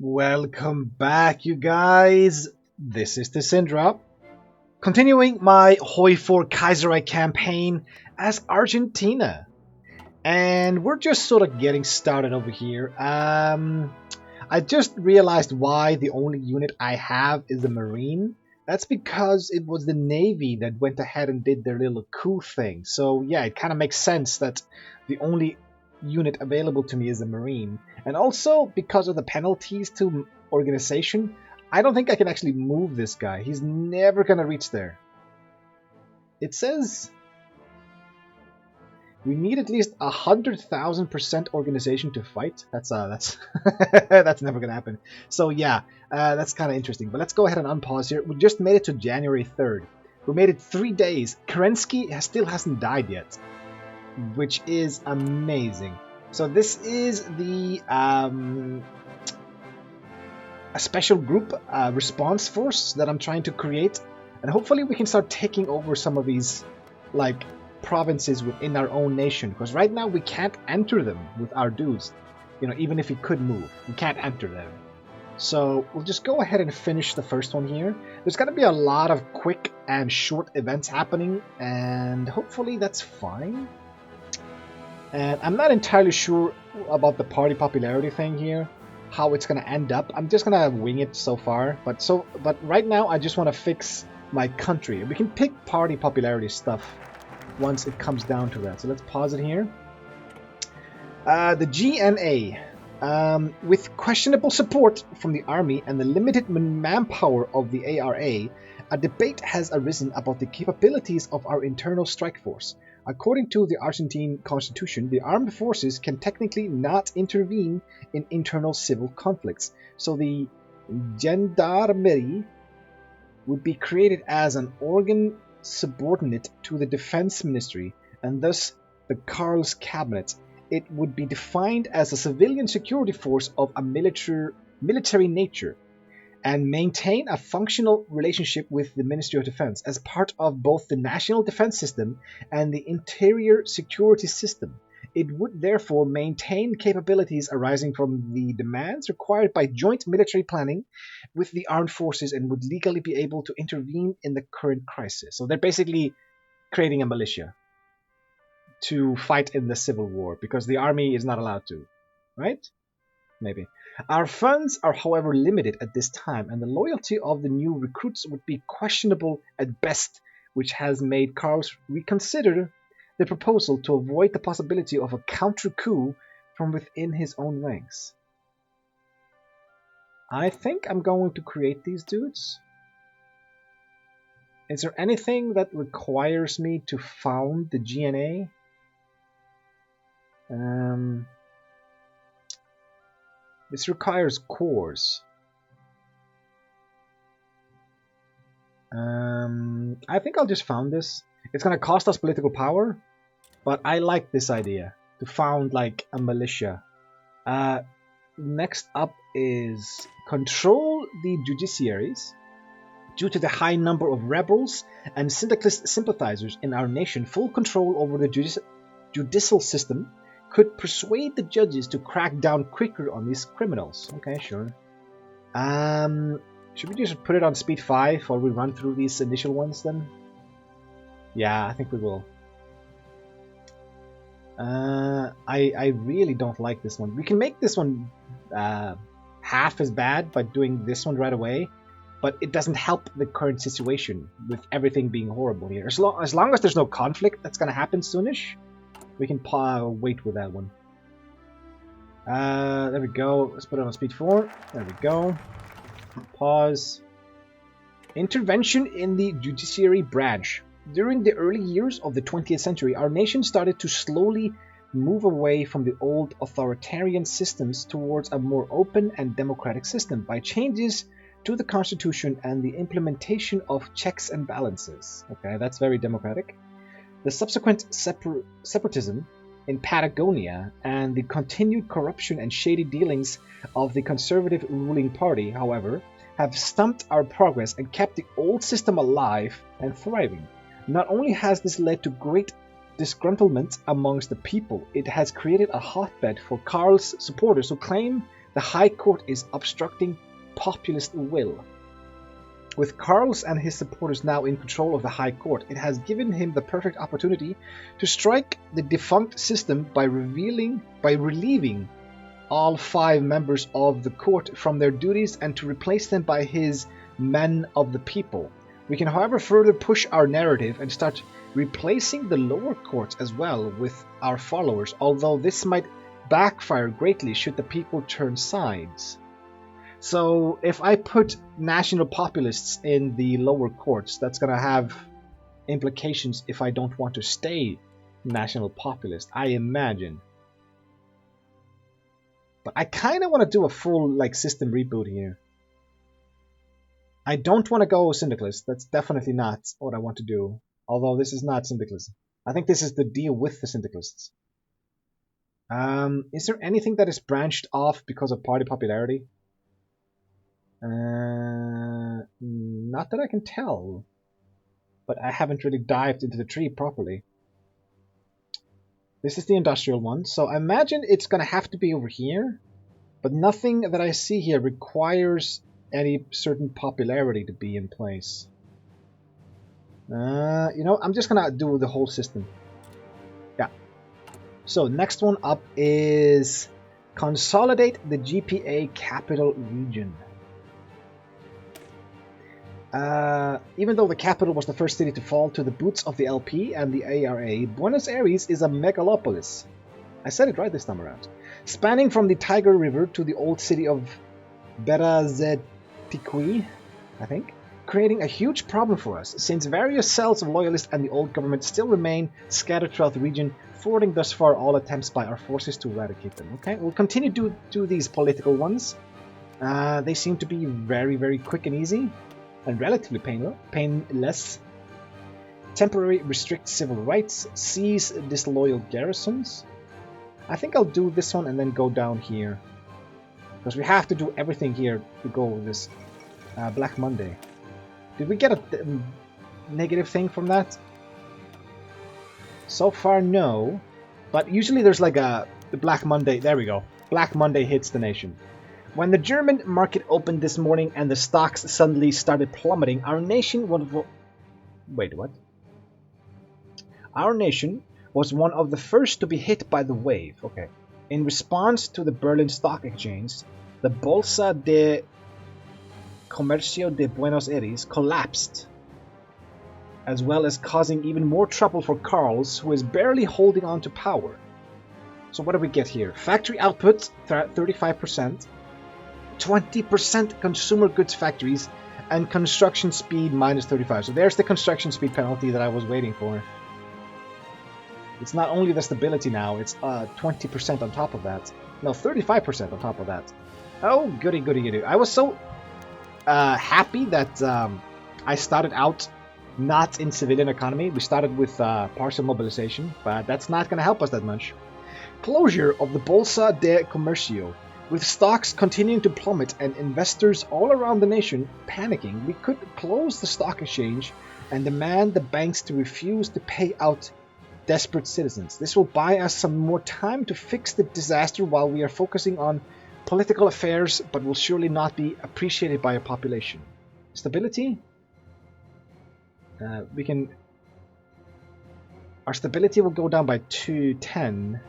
Welcome back, you guys. This is the Syndra, continuing my HOI4 Kaiserreich campaign as Argentina. And we're just sort of getting started over here. I just realized why the only unit I have is the Marine. That's because it was the Navy that went ahead and did their little coup thing. So yeah, it kind of makes sense that the only unit available to me is the Marine. And also, because of the penalties to organization, I don't think I can actually move this guy. He's never going to reach there. It says we need at least 100,000% organization to fight. That's that's never gonna happen. So yeah, that's kind of interesting. But let's go ahead and unpause here. We just made it to January 3rd. We made it 3 days. Kerensky still hasn't died yet, which is amazing. So this is the a special group response force that I'm trying to create, and hopefully we can start taking over some of these like provinces within our own nation, because right now we can't enter them with our dudes. You know, even if we could move, we can't enter them. So we'll just go ahead and finish the first one here. There's going to be a lot of quick and short events happening, and hopefully that's fine. And I'm not entirely sure about the party popularity thing here, how it's going to end up. I'm just going to wing it so far. But right now I just want to fix my country. We can pick party popularity stuff once it comes down to that. So let's pause it here. The GNA, with questionable support from the army and the limited manpower of the ARA, a debate has arisen about the capabilities of our internal strike force. According to the Argentine constitution, the armed forces can technically not intervene in internal civil conflicts. So the gendarmerie would be created as an organ subordinate to the defense ministry, and thus the Karl's cabinet. It would be defined as a civilian security force of a military nature, and maintain a functional relationship with the Ministry of Defense as part of both the national defense system and the interior security system. It would therefore maintain capabilities arising from the demands required by joint military planning with the armed forces, and would legally be able to intervene in the current crisis. So they're basically creating a militia to fight in the civil war, because the army is not allowed to, right? Maybe. Our funds are, however, limited at this time, and the loyalty of the new recruits would be questionable at best, which has made Karls reconsider the proposal to avoid the possibility of a counter-coup from within his own ranks. I think I'm going to create these dudes. Is there anything that requires me to found the GNA? This requires cores. I think I'll just found this. It's gonna cost us political power, but I like this idea to found like a militia. Next up is control the judiciaries. Due to the high number of rebels and syndicalist sympathizers in our nation, full control over the judicial system could persuade the judges to crack down quicker on these criminals. Okay, sure. Should we just put it on speed 5 while we run through these initial ones then? Yeah, I think we will. I really don't like this one. We can make this one half as bad by doing this one right away, but it doesn't help the current situation with everything being horrible here. As long as there's no conflict that's going to happen soonish, we can wait with that one. There we go. Let's put it on speed 4. There we go. Pause. Intervention in the judiciary branch. During the early years of the 20th century, our nation started to slowly move away from the old authoritarian systems towards a more open and democratic system by changes to the constitution and the implementation of checks and balances. Okay, that's very democratic. The subsequent separatism in Patagonia and the continued corruption and shady dealings of the conservative ruling party, however, have stumped our progress and kept the old system alive and thriving. Not only has this led to great disgruntlement amongst the people, it has created a hotbed for Karl's supporters who claim The High Court is obstructing populist will. With Karls and his supporters now in control of the High Court, it has given him the perfect opportunity to strike the defunct system by relieving all 5 members of the court from their duties and to replace them by his men of the people. We can, however, further push our narrative and start replacing the lower courts as well with our followers, although this might backfire greatly should the people turn sides. So if I put national populists in the lower courts, that's going to have implications if I don't want to stay national populist, I imagine. But I kind of want to do a full system reboot here. I don't want to go syndicalist. That's definitely not what I want to do. Although this is not syndicalism. I think this is the deal with the syndicalists. Is there anything that is branched off because of party popularity? Not that I can tell. But I haven't really dived into the tree properly. This is the industrial one, so I imagine it's going to have to be over here. But nothing that I see here requires any certain popularity to be in place. You know, I'm just going to do the whole system. Yeah. So next one up is consolidate the GPA capital region. Even though the capital was the first city to fall to the boots of the LP and the ARA, Buenos Aires is a megalopolis. I said it right this time around. Spanning from the Tiger River to the old city of Berazategui, I think, creating a huge problem for us, since various cells of loyalists and the old government still remain scattered throughout the region, thwarting thus far all attempts by our forces to eradicate them. Okay, we'll continue to do these political ones. They seem to be very, very quick and easy. And relatively painless. Temporary restrict civil rights, seize disloyal garrisons. I think I'll do this one and then go down here. Because we have to do everything here to go with this Black Monday. Did we get a negative thing from that? So far, no. But usually there's like the Black Monday. There we go. Black Monday hits the nation. When the German market opened this morning and the stocks suddenly started plummeting, our nation was... Wait, what? Our nation was one of the first to be hit by the wave. Okay. In response to the Berlin Stock Exchange, the Bolsa de Comercio de Buenos Aires collapsed, as well as causing even more trouble for Karls, who is barely holding on to power. So what do we get here? Factory output, 35%. 20% consumer goods factories, and construction speed minus 35. So there's the construction speed penalty that I was waiting for. It's not only the stability now, it's 20% on top of that. No, 35% on top of that. Oh, goody, goody, goody. I was so happy that I started out not in civilian economy. We started with partial mobilization, but that's not going to help us that much. Closure of the Bolsa de Comercio. With stocks continuing to plummet and investors all around the nation panicking, we could close the stock exchange and demand the banks to refuse to pay out desperate citizens. This will buy us some more time to fix the disaster while we are focusing on political affairs, but will surely not be appreciated by a population. Stability? Our stability will go down by 210.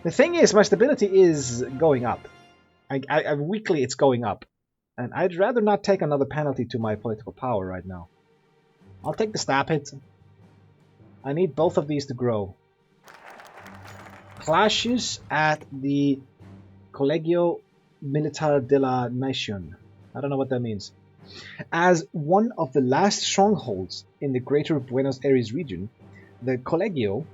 The thing is, my stability is going up. Weekly, it's going up. And I'd rather not take another penalty to my political power right now. I'll take the stab hit. I need both of these to grow. Clashes at the Colegio Militar de la Nación. I don't know what that means. As one of the last strongholds in the greater Buenos Aires region, the Colegio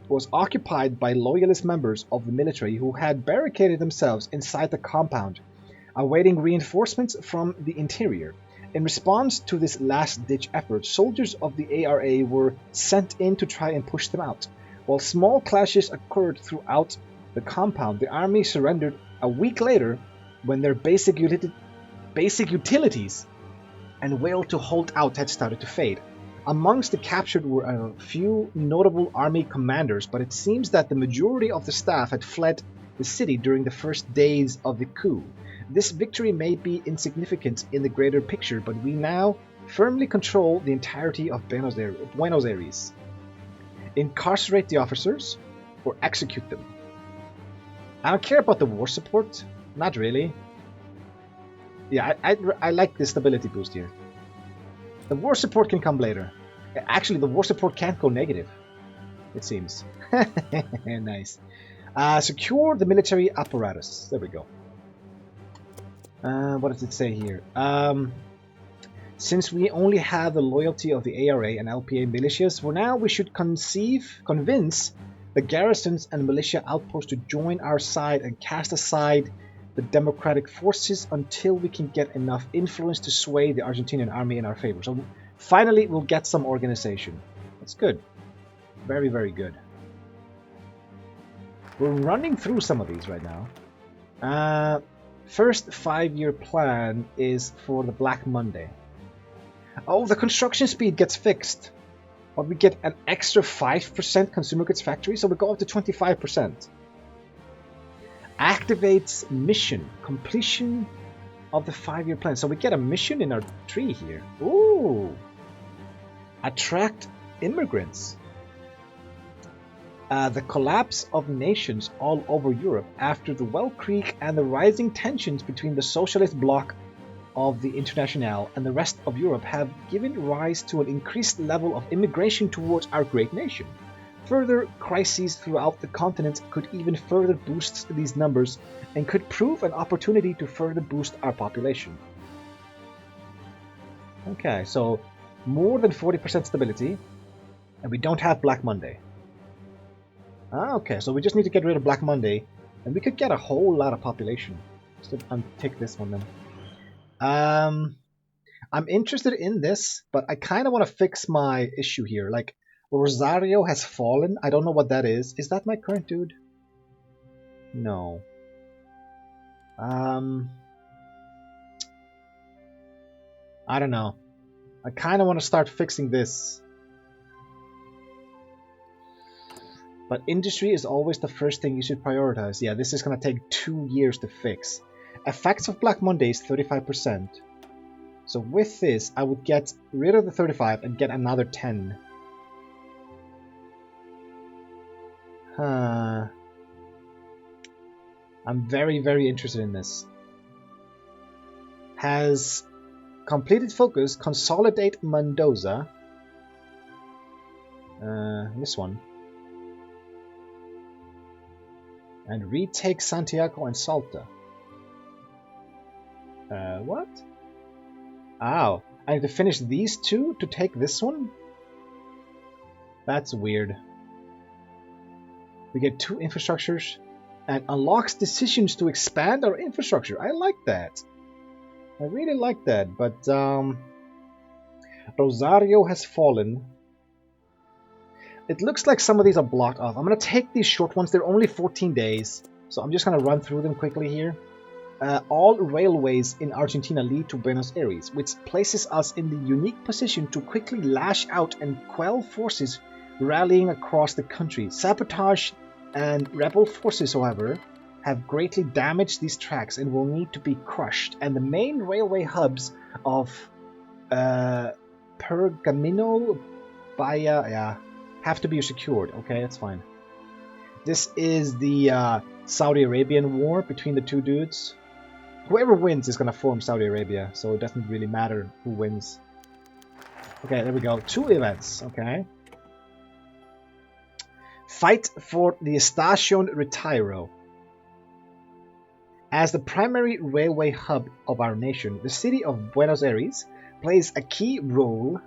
was occupied by loyalist members of the military who had barricaded themselves inside the compound, awaiting reinforcements from the interior. In response to this last-ditch effort, soldiers of the ARA were sent in to try and push them out. While small clashes occurred throughout the compound, the army surrendered a week later when their basic utilities and will to hold out had started to fade. Amongst the captured were a few notable army commanders, but it seems that the majority of the staff had fled the city during the first days of the coup. This victory may be insignificant in the greater picture, but we now firmly control the entirety of Buenos Aires. Incarcerate the officers or execute them. I don't care about the war support. Not really. Yeah, I like the stability boost here. The war support can come later. Actually, the war support can't go negative, it seems. Nice. Secure the military apparatus. There we go. What does it say here? Since we only have the loyalty of the ARA and LPA militias, for now we should convince the garrisons and militia outposts to join our side and cast aside the democratic forces until we can get enough influence to sway the Argentinian army in our favor. So finally we'll get some organization. That's good. Very, very good. We're running through some of these right now. First 5-year plan is for the Black Monday. Oh, the construction speed gets fixed. But we get an extra 5% consumer goods factory, so we go up to 25%. Activates mission. Completion of the 5-year plan. So we get a mission in our tree here. Ooh. Attract immigrants. The collapse of nations all over Europe after the Well Creek and the rising tensions between the socialist bloc of the Internationale and the rest of Europe have given rise to an increased level of immigration towards our great nation. Further crises throughout the continent could even further boost these numbers and could prove an opportunity to further boost our population. Okay, so more than 40% stability, and we don't have Black Monday. Okay, so we just need to get rid of Black Monday, and we could get a whole lot of population. So take this one then. I'm interested in this, but I kind of want to fix my issue here. Like, Rosario has fallen. I don't know what that is. Is that my current dude? No. I don't know. I kind of want to start fixing this. But industry is always the first thing you should prioritize. Yeah, this is going to take 2 years to fix. Effects of Black Monday is 35%. So with this, I would get rid of the 35 and get another 10. I'm very, very interested in this. Has completed focus, consolidate Mendoza. This one. And retake Santiago and Salta. What? Ow. I need to finish these two to take this one? That's weird. We get 2 infrastructures and unlocks decisions to expand our infrastructure. I like that. I really like that, but Rosario has fallen. It looks like some of these are blocked off. I'm going to take these short ones. They're only 14 days, so I'm just going to run through them quickly here. All railways in Argentina lead to Buenos Aires, which places us in the unique position to quickly lash out and quell forces rallying across the country. Sabotage and rebel forces, however, have greatly damaged these tracks and will need to be crushed. And the main railway hubs of Pergamino, Bahia, have to be secured. Okay, that's fine. This is the Saudi Arabian war between the two dudes. Whoever wins is going to form Saudi Arabia, so it doesn't really matter who wins. Okay, there we go. 2 events, okay. Fight for the Estación Retiro. As the primary railway hub of our nation, the city of Buenos Aires plays a key role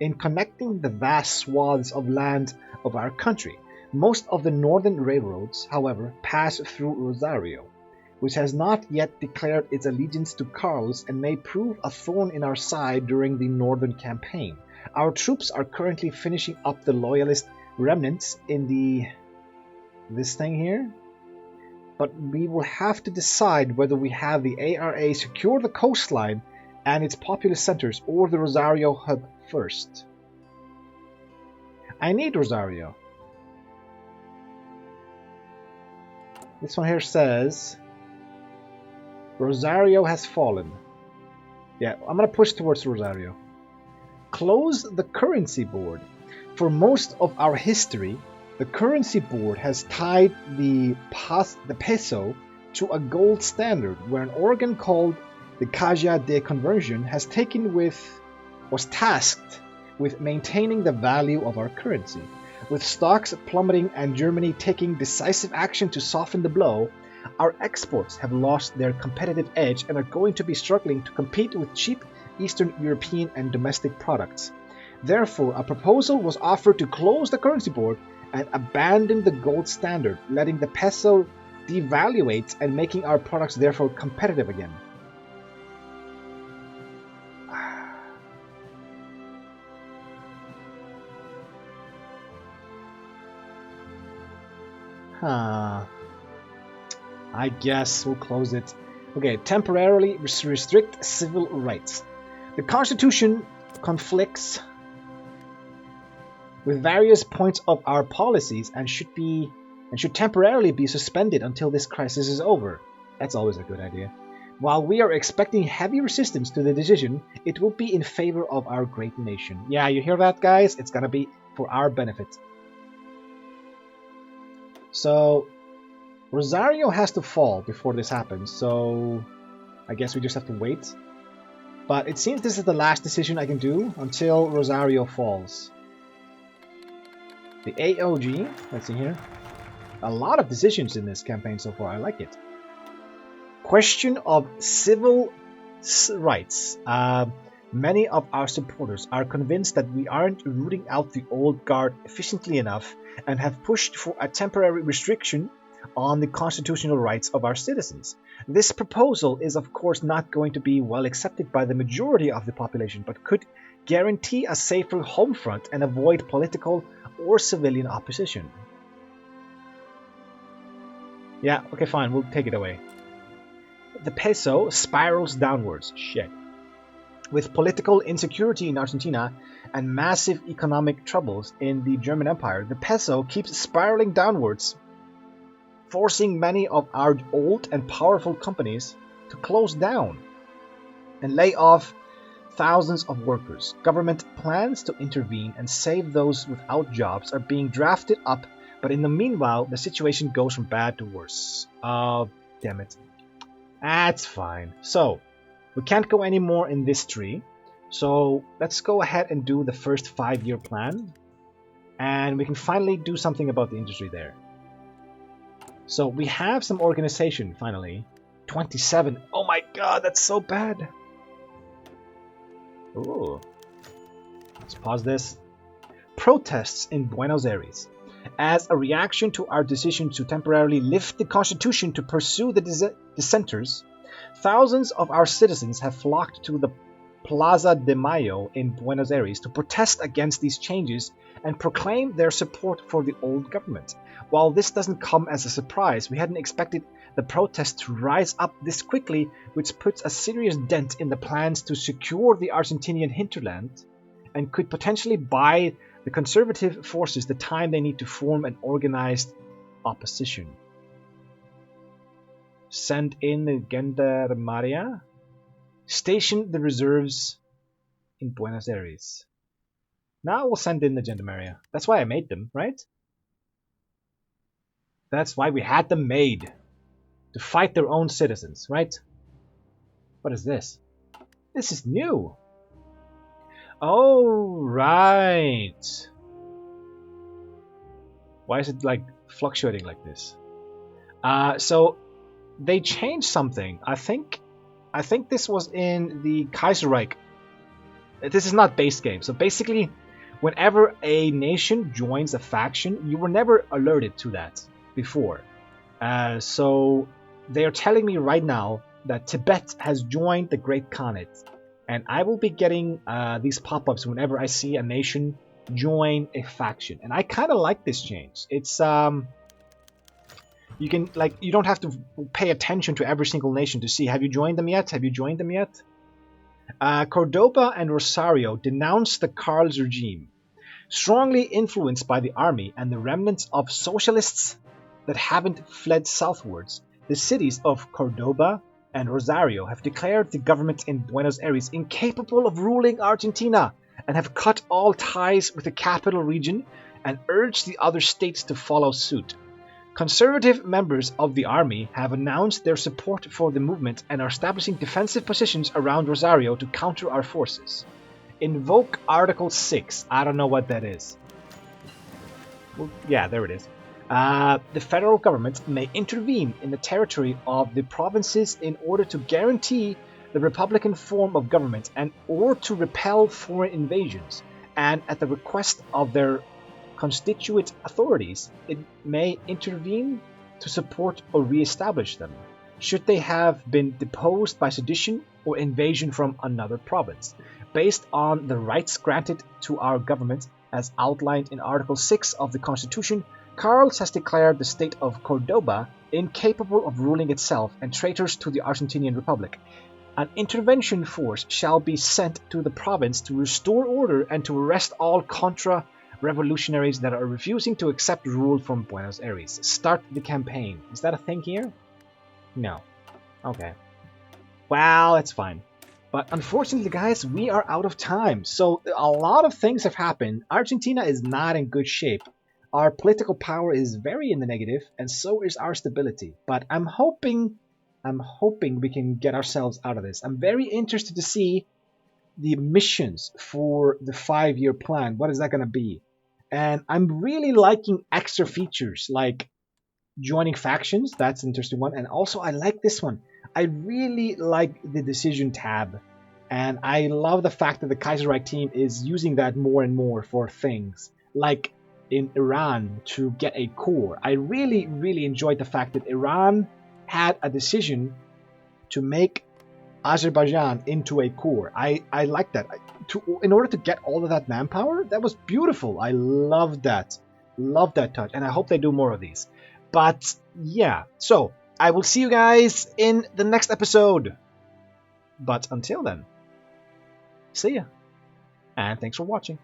in connecting the vast swaths of land of our country. Most of the northern railroads, however, pass through Rosario, which has not yet declared its allegiance to Carlos and may prove a thorn in our side during the northern campaign. Our troops are currently finishing up the loyalist remnants in this thing here, but we will have to decide whether we have the ARA secure the coastline and its populous centers or the Rosario hub first. I need Rosario. This one here says Rosario has fallen. Yeah, I'm gonna push towards Rosario. Close the currency board. For most of our history, the currency board has tied the peso to a gold standard, where an organ called the Caja de Conversion was tasked with maintaining the value of our currency. With stocks plummeting and Germany taking decisive action to soften the blow, our exports have lost their competitive edge and are going to be struggling to compete with cheap Eastern European and domestic products. Therefore, a proposal was offered to close the currency board and abandon the gold standard, letting the peso devaluate and making our products therefore competitive again. I guess we'll close it. Okay, temporarily restrict civil rights. The Constitution conflicts with various points of our policies and should temporarily be suspended until this crisis is over. That's always a good idea. While we are expecting heavy resistance to the decision, it will be in favor of our great nation. Yeah, you hear that, guys? It's gonna be for our benefit. So, Rosario has to fall before this happens, so I guess we just have to wait. But it seems this is the last decision I can do until Rosario falls. The AOG, let's see here. A lot of decisions in this campaign so far, I like it. Question of civil rights. Many of our supporters are convinced that we aren't rooting out the old guard efficiently enough and have pushed for a temporary restriction on the constitutional rights of our citizens. This proposal is of course not going to be well accepted by the majority of the population, but could guarantee a safer home front and avoid political or civilian opposition. Yeah, okay, fine, we'll take it away. The peso spirals downwards. Shit. With political insecurity in Argentina and massive economic troubles in the German Empire, the peso keeps spiraling downwards, forcing many of our old and powerful companies to close down and lay off thousands of workers. Government plans to intervene and save those without jobs are being drafted up, but in the meanwhile, the situation goes from bad to worse. Oh, damn it. That's fine. So, we can't go any more in this tree. So, let's go ahead and do the first 5-year plan. And we can finally do something about the industry there. So, we have some organization, finally. 27. Oh my god, that's so bad. Ooh. Let's pause this. Protests in Buenos Aires. As a reaction to our decision to temporarily lift the Constitution to pursue the dissenters, thousands of our citizens have flocked to the Plaza de Mayo in Buenos Aires to protest against these changes and proclaim their support for the old government. While this doesn't come as a surprise, we hadn't expected the protests to rise up this quickly, which puts a serious dent in the plans to secure the Argentinian hinterland and could potentially buy the conservative forces the time they need to form an organized opposition. Send in the Gendarmeria. Station the reserves in Buenos Aires. Now we'll send in the Gendarmeria. That's why I made them, right? That's why we had them made. To fight their own citizens, right? What is this? This is new. Oh, right. Why is it like fluctuating like this? So they changed something. I think this was in the Kaiserreich. This is not base game. So basically, whenever a nation joins a faction, you were never alerted to that before. So they are telling me right now that Tibet has joined the Great Khanate. And I will be getting these pop-ups whenever I see a nation join a faction. And I kind of like this change. It's you don't have to pay attention to every single nation to see, have you joined them yet? Have you joined them yet? Cordoba and Rosario denounced the Carl's regime. Strongly influenced by the army and the remnants of socialists that haven't fled southwards. The cities of Cordoba and Rosario have declared the government in Buenos Aires incapable of ruling Argentina and have cut all ties with the capital region and urged the other states to follow suit. Conservative members of the army have announced their support for the movement and are establishing defensive positions around Rosario to counter our forces. Invoke Article 6. I don't know what that is. Well, yeah, there it is. The federal government may intervene in the territory of the provinces in order to guarantee the republican form of government and or to repel foreign invasions, and at the request of their constituent authorities, it may intervene to support or re-establish them, should they have been deposed by sedition or invasion from another province, based on the rights granted to our government as outlined in Article 6 of the Constitution. Carlos has declared the state of Cordoba incapable of ruling itself and traitors to the Argentinian Republic. An intervention force shall be sent to the province to restore order and to arrest all contra-revolutionaries that are refusing to accept rule from Buenos Aires. Start the campaign. Is that a thing here? No. Okay. Well, that's fine. But unfortunately, guys, we are out of time. So a lot of things have happened. Argentina is not in good shape. Our political power is very in the negative, and so is our stability. But I'm hoping we can get ourselves out of this. I'm very interested to see the missions for the 5-year plan. What is that going to be? And I'm really liking extra features like joining factions. That's an interesting one. And also, I like this one. I really like the decision tab. And I love the fact that the Kaiserreich team is using that more and more for things like in Iran to get a core. I really, really enjoyed the fact that Iran had a decision to make Azerbaijan into a core. I like that. In order to get all of that manpower, that was beautiful. I love that. Love that touch. And I hope they do more of these. But yeah, so I will see you guys in the next episode. But until then, see ya. And thanks for watching.